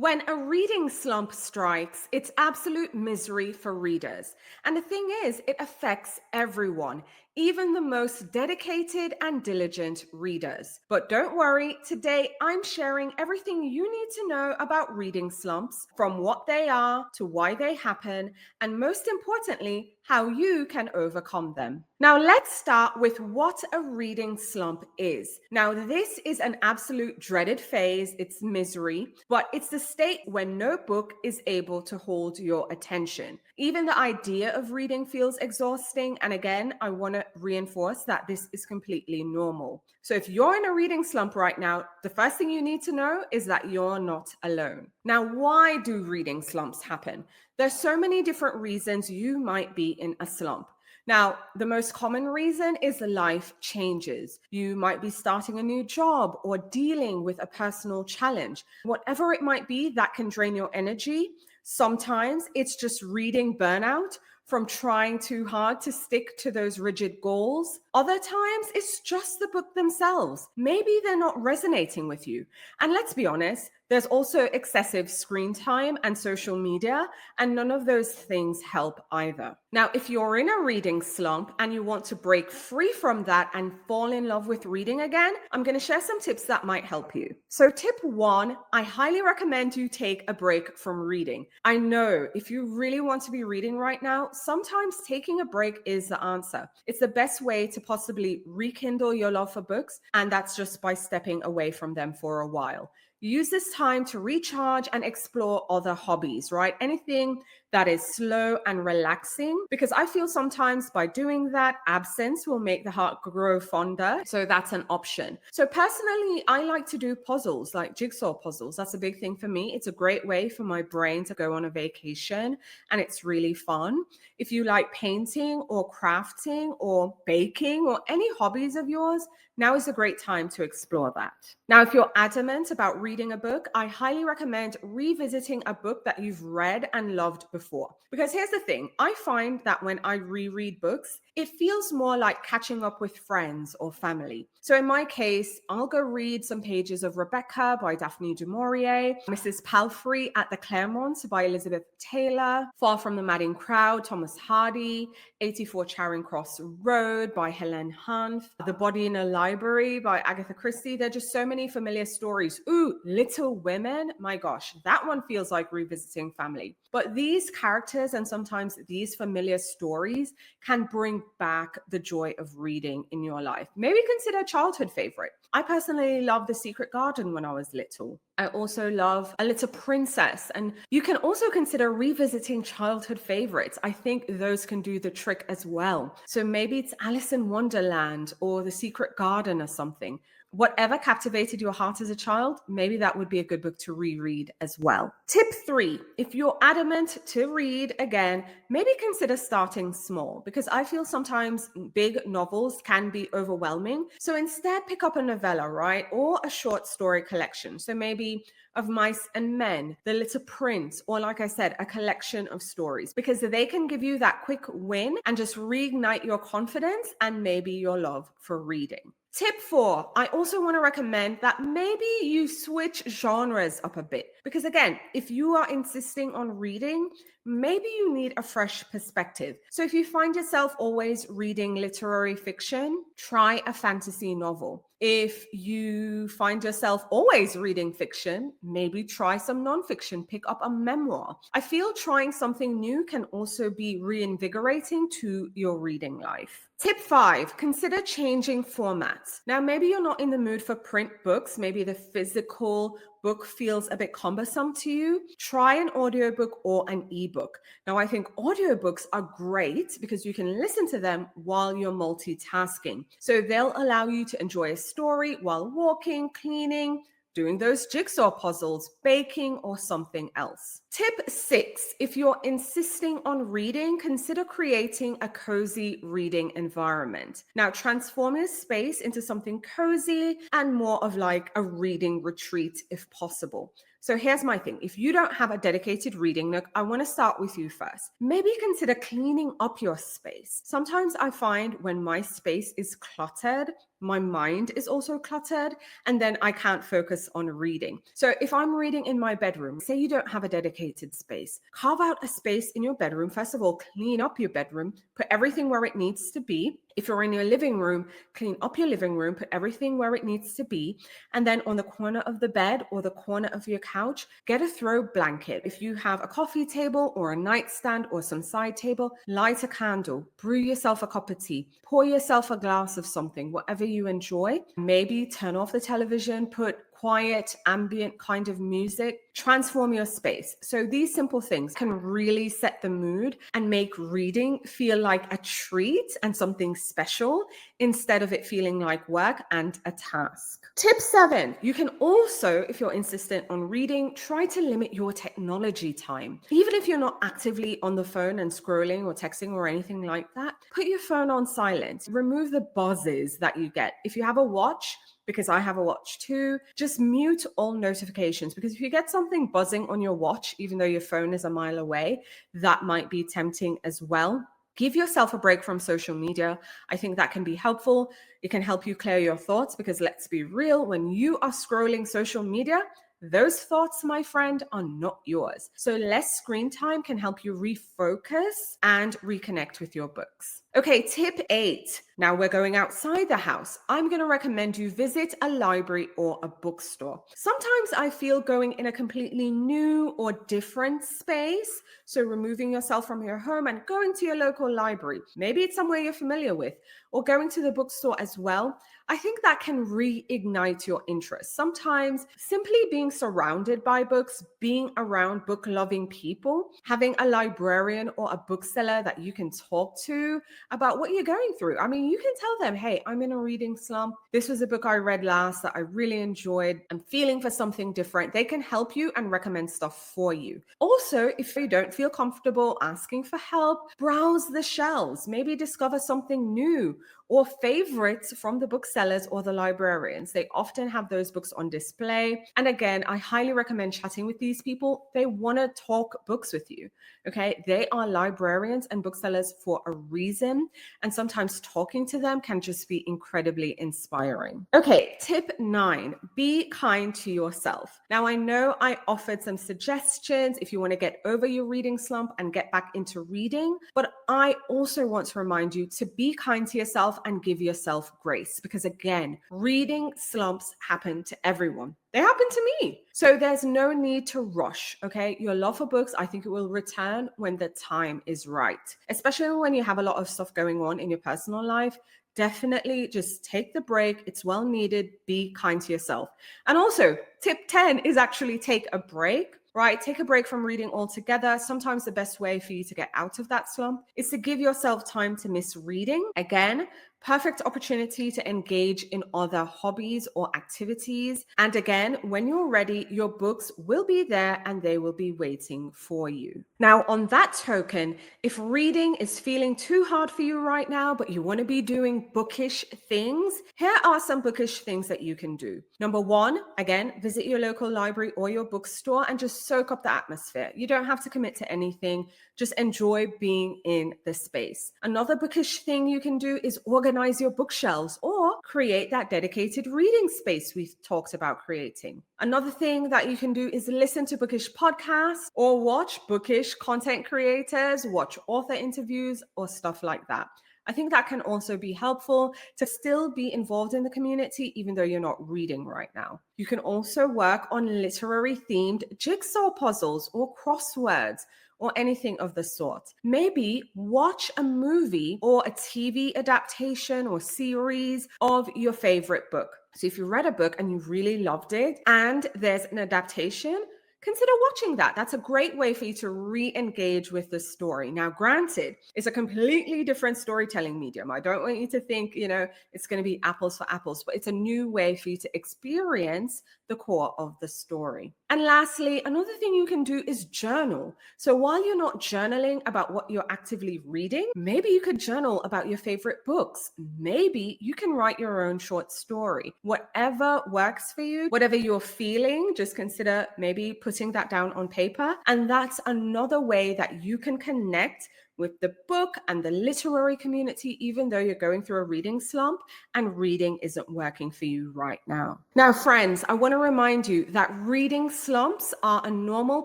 When a reading slump strikes, it's absolute misery for readers. And the thing is, it affects everyone, even the most dedicated and diligent readers. But don't worry, today I'm sharing everything you need to know about reading slumps, from what they are to why they happen, and most importantly, how you can overcome them. Now, let's start with what a reading slump is. Now, this is an absolute dreaded phase, it's misery, but it's the state when no book is able to hold your attention. Even the idea of reading feels exhausting. And again, I want to reinforce that this is completely normal. So if you're in a reading slump right now, the first thing you need to know is that you're not alone. Now, why do reading slumps happen? There's so many different reasons you might be in a slump. Now, the most common reason is life changes. You might be starting a new job or dealing with a personal challenge. Whatever it might be that can drain your energy, sometimes it's just reading burnout from trying too hard to stick to those rigid goals. Other times, it's just the book themselves. Maybe they're not resonating with you. And let's be honest, there's also excessive screen time and social media, and none of those things help either. Now, if you're in a reading slump and you want to break free from that and fall in love with reading again, I'm going to share some tips that might help you. So, tip one, I highly recommend you take a break from reading. I know if you really want to be reading right now, sometimes taking a break is the answer. It's the best way to possibly rekindle your love for books, and that's just by stepping away from them for a while. Use this time to recharge and explore other hobbies, right? Anything that is slow and relaxing, because I feel sometimes by doing that, absence will make the heart grow fonder. So that's an option. So personally, I like to do puzzles, like jigsaw puzzles. That's a big thing for me. It's a great way for my brain to go on a vacation, and it's really fun. If you like painting or crafting or baking or any hobbies of yours, now is a great time to explore that. Now, if you're adamant about reading a book, I highly recommend revisiting a book that you've read and loved before. Because here's the thing, I find that when I reread books, it feels more like catching up with friends or family. So in my case, I'll go read some pages of Rebecca by Daphne du Maurier, Mrs. Palfrey at the Claremont by Elizabeth Taylor, Far from the Madding Crowd, Thomas Hardy, 84 Charing Cross Road by Helen Hunt, The Body in a Library by Agatha Christie. There are just so many familiar stories. Ooh, Little Women, my gosh, that one feels like revisiting family. But these characters and sometimes these familiar stories can bring back the joy of reading in your life. Maybe consider a childhood favorite. I personally loved The Secret Garden when I was little. I also love A Little Princess. And you can also consider revisiting childhood favorites. I think those can do the trick as well. So maybe it's Alice in Wonderland or The Secret Garden or something. Whatever captivated your heart as a child, maybe that would be a good book to reread as well. Tip three, if you're adamant to read again, maybe consider starting small, because I feel sometimes big novels can be overwhelming. So instead, pick up a novella, right? Or a short story collection. So maybe Of Mice and Men, The Little Prince, or like I said, a collection of stories, because they can give you that quick win and just reignite your confidence and maybe your love for reading. Tip four, I also want to recommend that maybe you switch genres up a bit. Because again, if you are insisting on reading, maybe you need a fresh perspective. So if you find yourself always reading literary fiction, try a fantasy novel. If you find yourself always reading fiction, maybe try some nonfiction, pick up a memoir. I feel trying something new can also be reinvigorating to your reading life. Tip five, consider changing formats. Now, maybe you're not in the mood for print books. Maybe the physical book feels a bit cumbersome to you. Try an audiobook or an ebook. Now, I think audiobooks are great because you can listen to them while you're multitasking. So they'll allow you to enjoy a story while walking, cleaning, doing those jigsaw puzzles, baking, or something else. Tip six, if you're insisting on reading, consider creating a cozy reading environment. Now, transform your space into something cozy and more of like a reading retreat if possible. So here's my thing. If you don't have a dedicated reading nook, I want to start with you first. Maybe consider cleaning up your space. Sometimes I find when my space is cluttered, my mind is also cluttered, and then I can't focus on reading. So if I'm reading in my bedroom, say you don't have a dedicated space, carve out a space in your bedroom. First of all, clean up your bedroom, put everything where it needs to be. If you're in your living room, clean up your living room, put everything where it needs to be. And then on the corner of the bed or the corner of your couch, get a throw blanket. If you have a coffee table or a nightstand or some side table, light a candle, brew yourself a cup of tea, pour yourself a glass of something, whatever you enjoy. Maybe turn off the television, put quiet, ambient kind of music, transform your space. So these simple things can really set the mood and make reading feel like a treat and something special instead of it feeling like work and a task. Tip 7, you can also, if you're insistent on reading, try to limit your technology time. Even if you're not actively on the phone and scrolling or texting or anything like that, put your phone on silent. Remove the buzzes that you get. If you have a watch, because I have a watch too, just mute all notifications, because if you get something buzzing on your watch, even though your phone is a mile away, that might be tempting as well. Give yourself a break from social media. I think that can be helpful. It can help you clear your thoughts, because let's be real, when you are scrolling social media, those thoughts, my friend, are not yours. So less screen time can help you refocus and reconnect with your books. Okay, tip 8. Now we're going outside the house. I'm going to recommend you visit a library or a bookstore. Sometimes I feel going in a completely new or different space, so removing yourself from your home and going to your local library. Maybe it's somewhere you're familiar with, or going to the bookstore as well. I think that can reignite your interest. Sometimes simply being surrounded by books, being around book-loving people, having a librarian or a bookseller that you can talk to about what you're going through. I mean, you can tell them, hey, I'm in a reading slump. This was a book I read last that I really enjoyed. I'm feeling for something different. They can help you and recommend stuff for you. Also, if you don't feel comfortable asking for help, browse the shelves. Maybe discover something new or favorites from the booksellers or the librarians. They often have those books on display. And again, I highly recommend chatting with these people. They want to talk books with you. Okay, they are librarians and booksellers for a reason. And sometimes talking to them can just be incredibly inspiring. Okay, tip 9, be kind to yourself. Now, I know I offered some suggestions if you want to get over your reading slump and get back into reading, but I also want to remind you to be kind to yourself and give yourself grace, because again, reading slumps happen to everyone. They happen to me. So there's no need to rush, okay? Your love for books, I think it will return when the time is right, especially when you have a lot of stuff going on in your personal life. Definitely just take the break. It's well needed. Be kind to yourself. And also, tip 10 is actually take a break. Right? Take a break from reading altogether. Sometimes the best way for you to get out of that slump is to give yourself time to miss reading. Again, perfect opportunity to engage in other hobbies or activities. And again, when you're ready, your books will be there and they will be waiting for you. Now, on that token, if reading is feeling too hard for you right now, but you want to be doing bookish things, here are some bookish things that you can do. Number 1, again, visit your local library or your bookstore and just soak up the atmosphere. You don't have to commit to anything. Just enjoy being in the space. Another bookish thing you can do is organize your bookshelves or create that dedicated reading space we've talked about creating. Another thing that you can do is listen to bookish podcasts or watch bookish content creators, watch author interviews or stuff like that. I think that can also be helpful to still be involved in the community, even though you're not reading right now. You can also work on literary themed jigsaw puzzles or crosswords or anything of the sort. Maybe watch a movie or a TV adaptation or series of your favorite book. So if you read a book and you really loved it and there's an adaptation, consider watching that. That's a great way for you to re-engage with the story. Now, granted, it's a completely different storytelling medium. I don't want you to think, it's going to be apples for apples, but it's a new way for you to experience the core of the story. And lastly, another thing you can do is journal. So while you're not journaling about what you're actively reading, maybe you could journal about your favorite books. Maybe you can write your own short story. Whatever works for you, whatever you're feeling, just consider maybe putting that down on paper. And that's another way that you can connect with the book and the literary community, even though you're going through a reading slump and reading isn't working for you right now. Now, friends, I want to remind you that reading slumps are a normal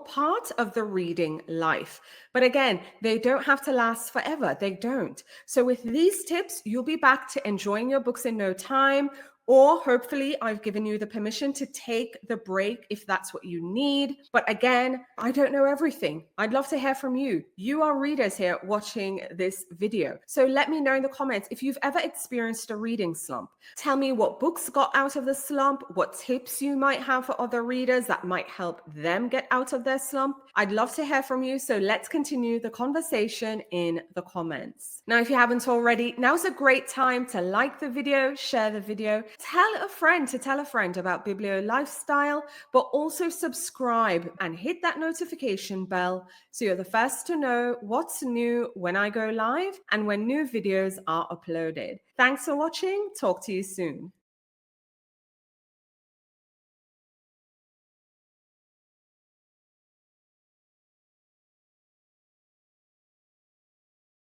part of the reading life. But again, they don't have to last forever. They don't. So with these tips, you'll be back to enjoying your books in no time. Or hopefully I've given you the permission to take the break if that's what you need. But again, I don't know everything. I'd love to hear from you. You are readers here watching this video. So let me know in the comments if you've ever experienced a reading slump. Tell me what books got out of the slump, what tips you might have for other readers that might help them get out of their slump. I'd love to hear from you. So let's continue the conversation in the comments. Now, if you haven't already, now's a great time to like the video, share the video, tell a friend to tell a friend about Biblio Lifestyle, but also subscribe and hit that notification bell so you're the first to know what's new when I go live and when new videos are uploaded. Thanks for watching. Talk to you soon.